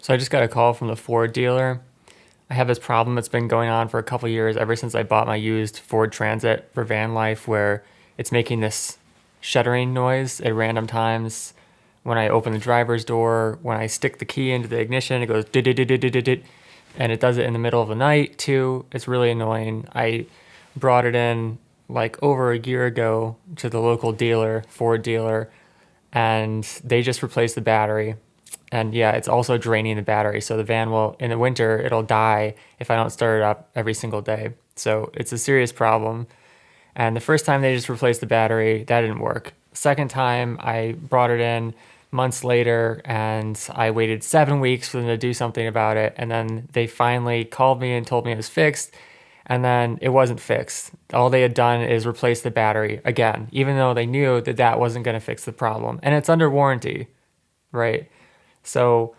So I just got a call from the Ford dealer. I have this problem that's been going on for a couple years, ever since I bought my used Ford Transit for van life, where it's making this shuddering noise at random times. When I open the driver's door, when I stick the key into the ignition, it goes dit, and it does it in the middle of the night too. It's really annoying. I brought it in like over a year ago to the local dealer, Ford dealer, and they just replaced the battery. And yeah, it's also draining the battery. So the van will, in the winter, it'll die if I don't start it up every single day. So it's a serious problem. And the first time they just replaced the battery, that didn't work. Second time I brought it in months later and I waited 7 weeks for them to do something about it. And then they finally called me and told me it was fixed. And then it wasn't fixed. All they had done is replace the battery again, even though they knew that that wasn't going to fix the problem. And it's under warranty, right? So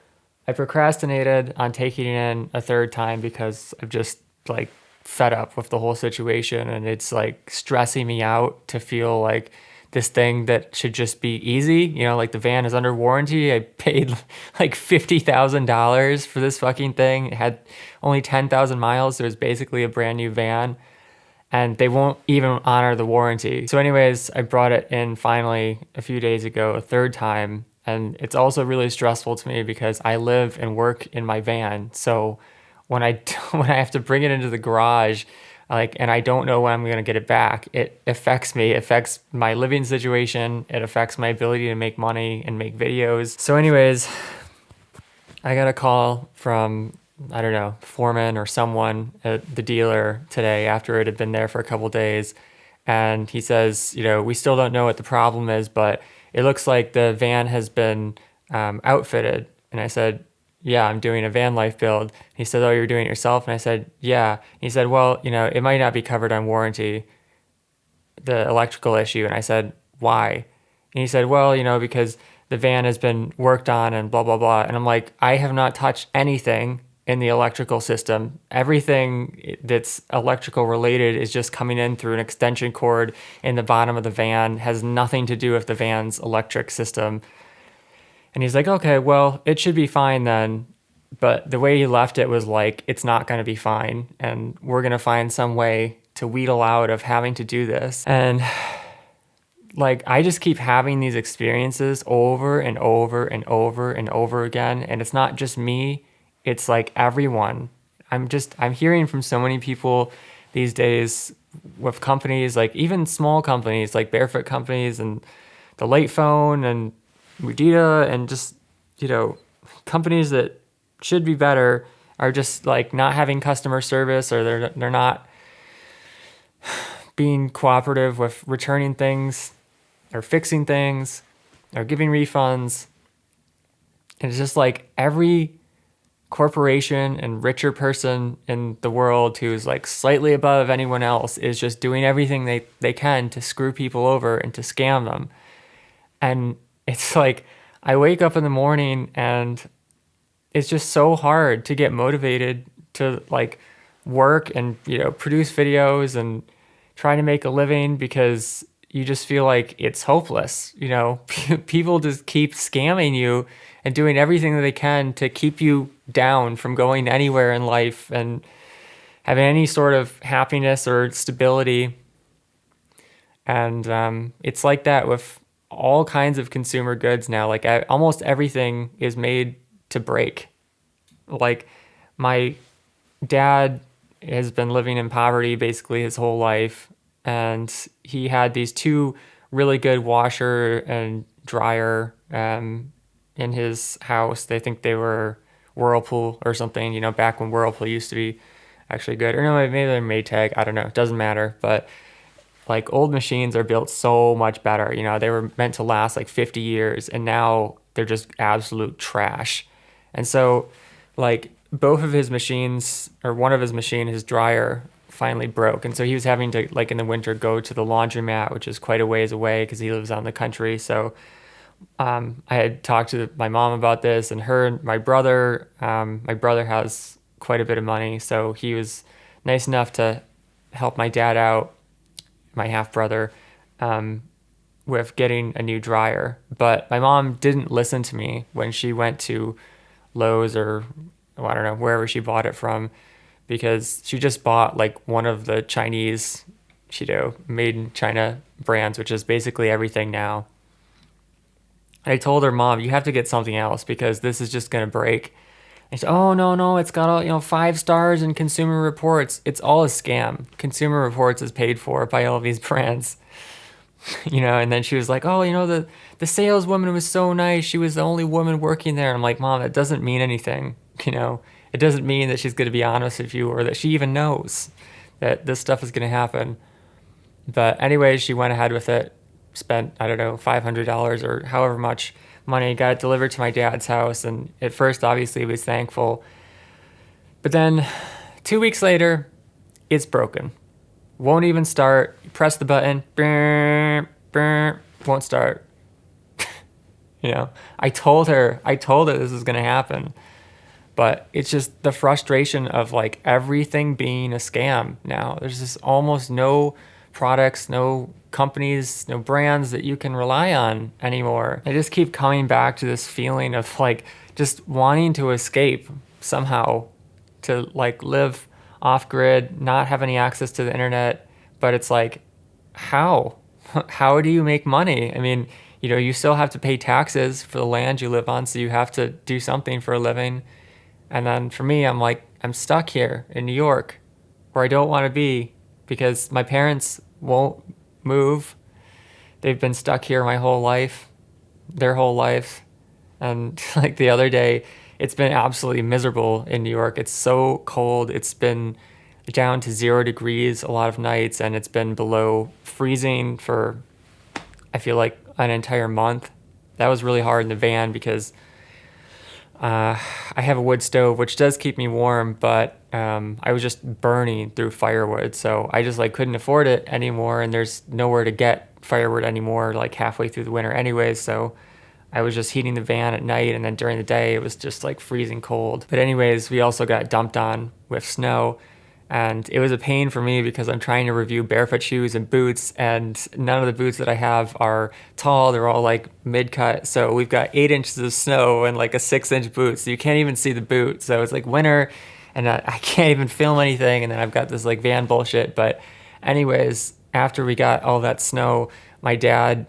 I procrastinated on taking it in a third time because I'm just like fed up with the whole situation, and it's like stressing me out to feel like this thing that should just be easy. Like the van is under warranty. I paid like $50,000 for this fucking thing. It had only 10,000 miles. So it was basically a brand new van, and they won't even honor the warranty. So anyways, I brought it in finally a few days ago, a third time. And it's also really stressful to me because I live and work in my van. So when I when I have to bring it into the garage, and I don't know when I'm gonna get it back, it affects me. It affects my living situation. It affects my ability to make money and make videos. So anyways, I got a call from, I don't know, foreman or someone at the dealer today after it had been there for a couple days. And he says, we still don't know what the problem is, but it looks like the van has been outfitted. And I said, yeah, I'm doing a van life build. He said, oh, you're doing it yourself? And I said, yeah. And he said, well, it might not be covered on warranty, the electrical issue. And I said, why? And he said, well, because the van has been worked on and blah, blah, blah. And I'm like, I have not touched anything in the electrical system. Everything that's electrical related is just coming in through an extension cord in the bottom of the van, has nothing to do with the van's electric system. And he's like, okay, well, it should be fine then. But the way he left it was like, it's not going to be fine. And we're going to find some way to wheedle out of having to do this. And like, I just keep having these experiences over and over and over and over again. And it's not just me. It's like everyone. I'm hearing from so many people these days with companies, like even small companies like Barefoot companies and the Late Phone and Mudita, and just, companies that should be better are just like not having customer service, or they're not being cooperative with returning things or fixing things or giving refunds. And it's just like every corporation and richer person in the world who's like slightly above anyone else is just doing everything they can to screw people over and to scam them. And it's like I wake up in the morning and it's just so hard to get motivated to like work and produce videos and try to make a living, because you just feel like it's hopeless. People just keep scamming you and doing everything that they can to keep you down from going anywhere in life and having any sort of happiness or stability. And it's like that with all kinds of consumer goods now. Like almost everything is made to break. Like my dad has been living in poverty basically his whole life, and he had these two really good washer and dryer in his house. They think they were Whirlpool or something, back when Whirlpool used to be actually good. Or no, maybe they're Maytag. I don't know. It doesn't matter. But like old machines are built so much better. They were meant to last like 50 years, and now they're just absolute trash. And so like both of his machines, or one of his machines, his dryer finally broke. And so he was having to, like in the winter, go to the laundromat, which is quite a ways away because he lives out in the country. So I had talked to my mom about this, and my brother has quite a bit of money. So he was nice enough to help my dad out, my half brother, with getting a new dryer. But my mom didn't listen to me when she went to Lowe's or, oh, I don't know, wherever she bought it from, because she just bought like one of the Chinese, made in China brands, which is basically everything now. I told her, Mom, you have to get something else because this is just going to break. And she said, oh, no, no, it's got all, 5 stars in Consumer Reports. It's all a scam. Consumer Reports is paid for by all these brands. And then she was like, oh, the saleswoman was so nice. She was the only woman working there. I'm like, Mom, that doesn't mean anything. It doesn't mean that she's going to be honest with you or that she even knows that this stuff is going to happen. But anyways, she went ahead with it, spent, I don't know, $500 or however much money, got it delivered to my dad's house. And at first, obviously, he was thankful. But then 2 weeks later, it's broken. Won't even start. You press the button, won't start. I told her this was going to happen. But it's just the frustration of like everything being a scam now. There's just almost no products, no companies, no brands that you can rely on anymore. I just keep coming back to this feeling of like just wanting to escape somehow, to like live off grid, not have any access to the internet. But it's like, how? How do you make money? I mean, you still have to pay taxes for the land you live on, so you have to do something for a living. And then for me, I'm like, I'm stuck here in New York where I don't want to be because my parents won't move. They've been stuck here my whole life, their whole life. And like the other day, it's been absolutely miserable in New York. It's so cold. It's been down to 0 degrees a lot of nights, and it's been below freezing for, I feel like, an entire month. That was really hard in the van because I have a wood stove, which does keep me warm, but I was just burning through firewood. So I just like couldn't afford it anymore, and there's nowhere to get firewood anymore like halfway through the winter anyways. So I was just heating the van at night, and then during the day it was just like freezing cold. But anyways, we also got dumped on with snow. And it was a pain for me because I'm trying to review barefoot shoes and boots, and none of the boots that I have are tall. They're all like mid-cut. So we've got 8 inches of snow and like a 6-inch boot. So you can't even see the boot. So it's like winter and I can't even film anything. And then I've got this like van bullshit. But anyways, after we got all that snow, my dad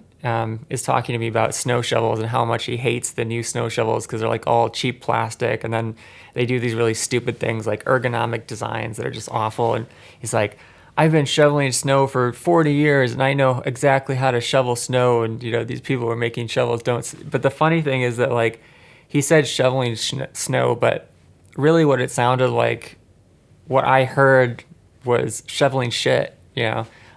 is talking to me about snow shovels and how much he hates the new snow shovels because they're like all cheap plastic, and then they do these really stupid things like ergonomic designs that are just awful. And he's like, I've been shoveling snow for 40 years and I know exactly how to shovel snow, and these people who are making shovels don't. But the funny thing is that like he said shoveling snow, but really what it sounded like, what I heard was shoveling shit.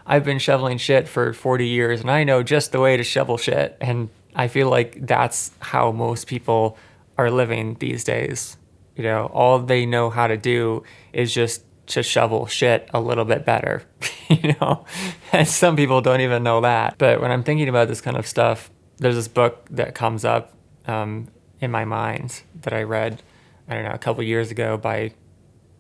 I've been shoveling shit for 40 years and I know just the way to shovel shit. And I feel like that's how most people are living these days. All they know how to do is just to shovel shit a little bit better, and some people don't even know that. But when I'm thinking about this kind of stuff, there's this book that comes up in my mind that I read, I don't know, a couple years ago by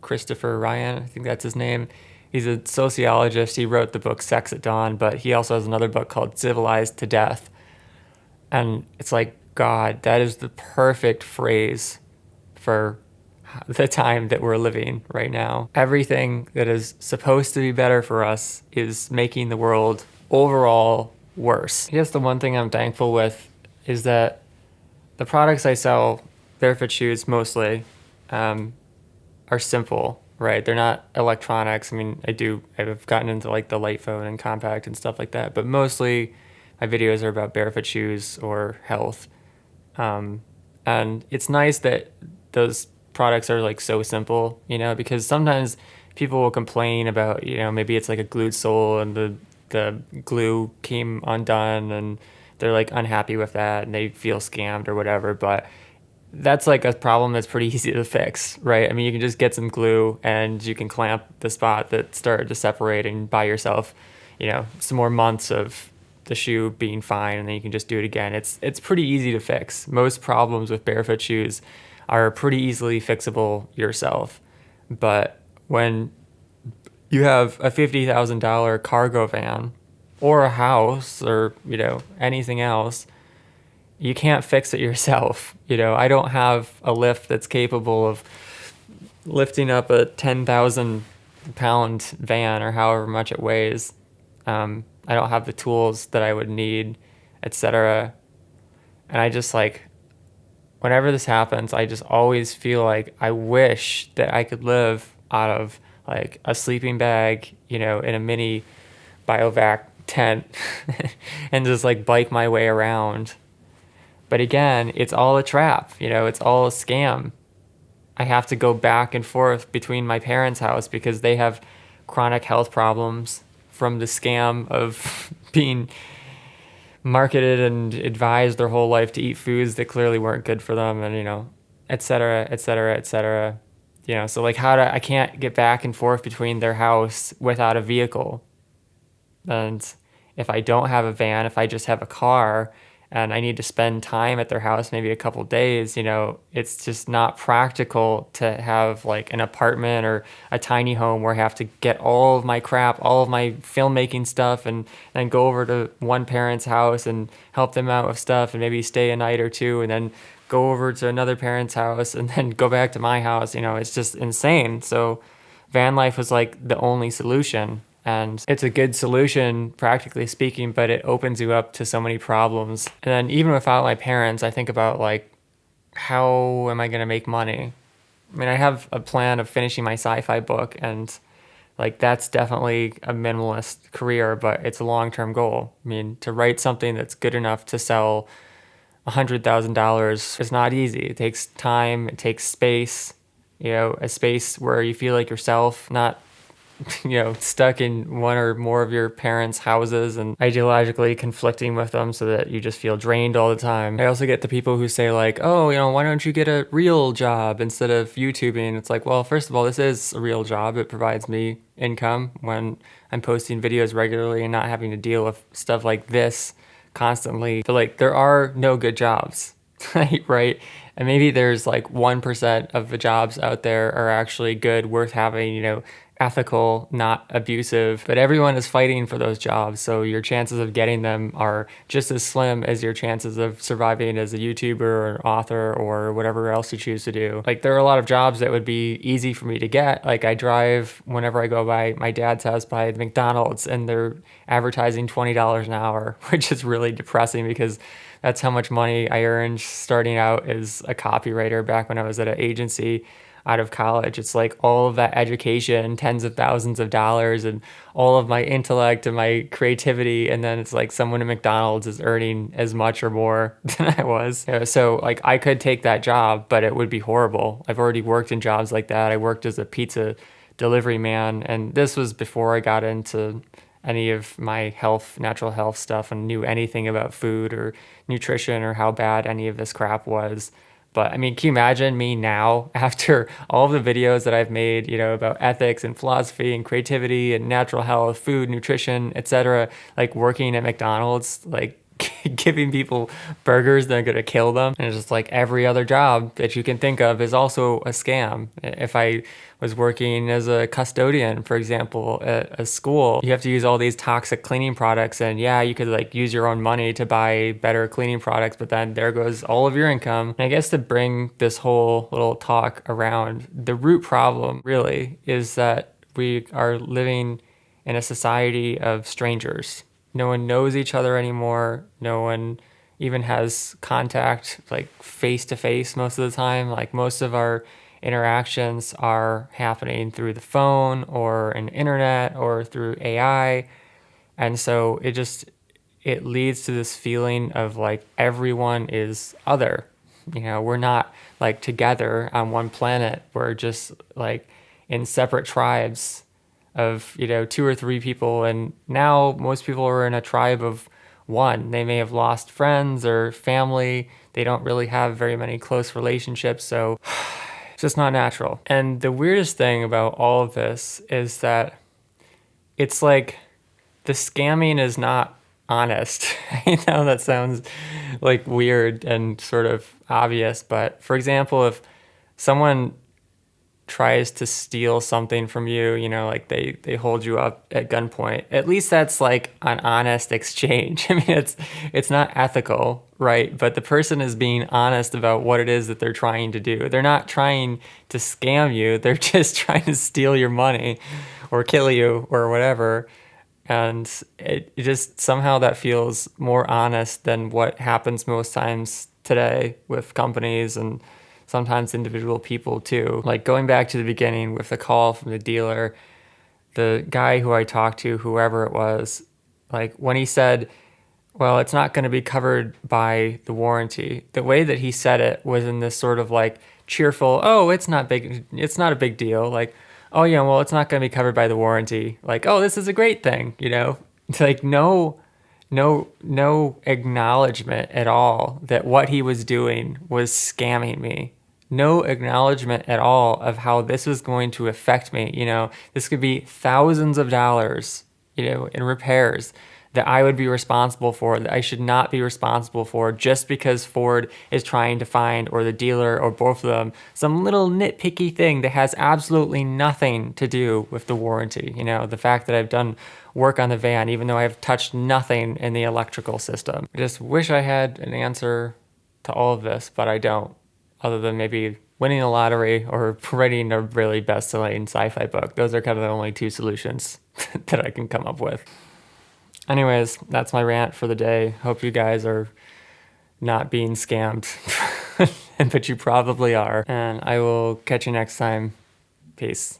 Christopher Ryan. I think that's his name. He's a sociologist. He wrote the book Sex at Dawn, but he also has another book called Civilized to Death. And it's like, God, that is the perfect phrase for the time that we're living right now. Everything that is supposed to be better for us is making the world overall worse. I guess the one thing I'm thankful with is that the products I sell, barefoot shoes mostly, are simple. Right, they're not electronics. I mean, I've gotten into like the light phone and compact and stuff like that, but mostly my videos are about barefoot shoes or health. And it's nice that those products are like so simple, because sometimes people will complain about, maybe it's like a glued sole and the glue came undone and they're like unhappy with that and they feel scammed or whatever. But that's like a problem that's pretty easy to fix, right? I mean, you can just get some glue and you can clamp the spot that started to separate and buy yourself, some more months of the shoe being fine, and then you can just do it again. It's pretty easy to fix. Most problems with barefoot shoes are pretty easily fixable yourself. But when you have a $50,000 cargo van or a house or, anything else, you can't fix it yourself. I don't have a lift that's capable of lifting up a 10,000 pound van or however much it weighs. I don't have the tools that I would need, etc. And I just like, whenever this happens, I just always feel like I wish that I could live out of like a sleeping bag, in a mini biovac tent and just like bike my way around. But again, it's all a trap, it's all a scam. I have to go back and forth between my parents' house because they have chronic health problems from the scam of being marketed and advised their whole life to eat foods that clearly weren't good for them, and et cetera, et cetera, et cetera. So like I can't get back and forth between their house without a vehicle. And if I don't have a van, if I just have a car and I need to spend time at their house, maybe a couple days, it's just not practical to have like an apartment or a tiny home where I have to get all of my crap, all of my filmmaking stuff, and then go over to one parent's house and help them out with stuff and maybe stay a night or two and then go over to another parent's house and then go back to my house. It's just insane. So van life was like the only solution. And it's a good solution, practically speaking, but it opens you up to so many problems. And then even without my parents, I think about like, how am I going to make money? I mean, I have a plan of finishing my sci-fi book, and like that's definitely a minimalist career, but it's a long-term goal. I mean, to write something that's good enough to sell $100,000 is not easy. It takes time, it takes space, a space where you feel like yourself, not stuck in one or more of your parents' houses and ideologically conflicting with them so that you just feel drained all the time. I also get the people who say like, oh, why don't you get a real job instead of YouTubing? It's like, well, first of all, this is a real job. It provides me income when I'm posting videos regularly and not having to deal with stuff like this constantly. But like, there are no good jobs, right? And maybe there's like 1% of the jobs out there are actually good, worth having, ethical, not abusive, but everyone is fighting for those jobs. So your chances of getting them are just as slim as your chances of surviving as a YouTuber or an author or whatever else you choose to do. Like there are a lot of jobs that would be easy for me to get. Like I drive whenever I go by my dad's house by the McDonald's and they're advertising $20 an hour, which is really depressing because that's how much money I earned starting out as a copywriter back when I was at an agency out of college. It's like all of that education, tens of thousands of dollars, and all of my intellect and my creativity. And then it's like someone at McDonald's is earning as much or more than I was. So like I could take that job, but it would be horrible. I've already worked in jobs like that. I worked as a pizza delivery man, and this was before I got into any of my natural health stuff and knew anything about food or nutrition or how bad any of this crap was. But I mean, can you imagine me now after all of the videos that I've made, about ethics and philosophy and creativity and natural health, food, nutrition, etc., like working at McDonald's, like giving people burgers that are going to kill them. And it's just like every other job that you can think of is also a scam. If I was working as a custodian, for example, at a school, you have to use all these toxic cleaning products. And yeah, you could like use your own money to buy better cleaning products, but then there goes all of your income. And I guess to bring this whole little talk around, the root problem really is that we are living in a society of strangers. No one knows each other anymore. No one even has contact like face to face most of the time. Like most of our interactions are happening through the phone or an internet or through AI. And so it leads to this feeling of like everyone is other. We're not like together on one planet. We're just like in separate tribes of 2 or 3 people, and now most people are in a tribe of one. They may have lost friends or family. They don't really have very many close relationships, so it's just not natural. And the weirdest thing about all of this is that it's like the scamming is not honest. I know that sounds like weird and sort of obvious, but for example, if someone tries to steal something from you, you know, like they hold you up at gunpoint, at least that's like an honest exchange. I mean, it's not ethical, right? But the person is being honest about what it is that they're trying to do. They're not trying to scam you. They're just trying to steal your money or kill you or whatever. And it just somehow that feels more honest than what happens most times today with companies and sometimes individual people too. Like going back to the beginning with the call from the dealer, the guy who I talked to, whoever it was, like when he said, well, it's not going to be covered by the warranty, the way that he said it was in this sort of like cheerful, oh, it's not a big deal. Like, oh yeah, well, it's not going to be covered by the warranty. Like, oh, this is a great thing, you know? It's like no acknowledgement at all that what he was doing was scamming me. No acknowledgement at all of how this was going to affect me. You know, this could be thousands of dollars, you know, in repairs that I would be responsible for, that I should not be responsible for just because Ford is trying to find, or the dealer, or both of them, some little nitpicky thing that has absolutely nothing to do with the warranty. You know, the fact that I've done work on the van, even though I've touched nothing in the electrical system. I just wish I had an answer to all of this, but I don't, other than maybe winning the lottery or writing a really best-selling sci-fi book. Those are kind of the only two solutions that I can come up with. Anyways, that's my rant for the day. Hope you guys are not being scammed, but you probably are. And I will catch you next time. Peace.